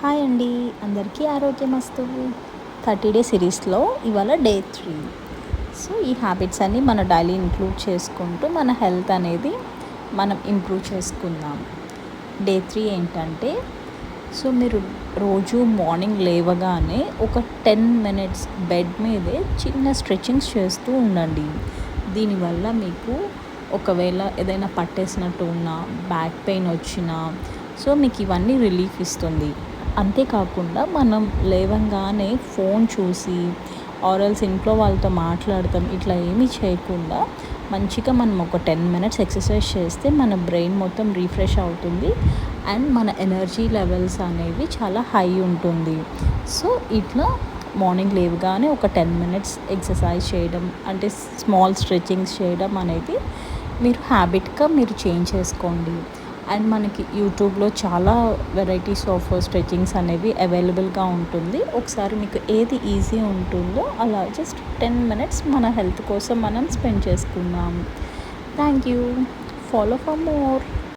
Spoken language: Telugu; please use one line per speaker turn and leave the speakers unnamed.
హాయ్ అండి, అందరికీ ఆరోగ్యమస్తు. 30 డే సిరీస్లో ఇవాళ డే 3. సో ఈ హ్యాబిట్స్ అన్నీ మన డైలీ ఇంక్లూడ్ చేసుకుంటూ మన హెల్త్ అనేది మనం ఇంప్రూవ్ చేసుకుందాం. డే 3 ఏంటంటే, సో మీరు రోజు మార్నింగ్ లేవగానే ఒక 10 మినిట్స్ బెడ్ మీదే చిన్న స్ట్రెచింగ్స్ చేస్తూ ఉండండి. దీనివల్ల మీకు ఒకవేళ ఏదైనా పట్టేసినట్టు ఉన్నా, బ్యాక్ పెయిన్ వచ్చినా, సో మీకు ఇవన్నీ రిలీఫ్ ఇస్తుంది. అంతేకాకుండా మనం లేవంగానే ఫోన్ చూసి ఆరల్స్ ఇంట్లో వాళ్ళతో మాట్లాడతాం, ఇట్లా ఏమీ చేయకుండా మంచిగా మనం ఒక 10 మినిట్స్ ఎక్సర్సైజ్ చేస్తే మన బ్రెయిన్ మొత్తం రీఫ్రెష్ అవుతుంది అండ్ మన ఎనర్జీ లెవెల్స్ అనేవి చాలా హై ఉంటుంది. సో ఇట్లా మార్నింగ్ లేవగానే ఒక 10 మినిట్స్ ఎక్సర్సైజ్ చేయడం అంటే స్మాల్ స్ట్రెచింగ్స్ చేయడం అనేది మీరు హ్యాబిట్గా మీరు చేంజ్ చేసుకోండి. అండ్ మనకి యూట్యూబ్లో చాలా వెరైటీస్ ఆఫ్ స్ట్రెచింగ్స్ అనేవి అవైలబుల్గా ఉంటుంది. ఒకసారి మీకు ఏది ఈజీ ఉంటుందో అలా జస్ట్ 10 మినిట్స్ మన హెల్త్ కోసం మనం స్పెండ్ చేసుకుందాం. Thank you. Follow for more.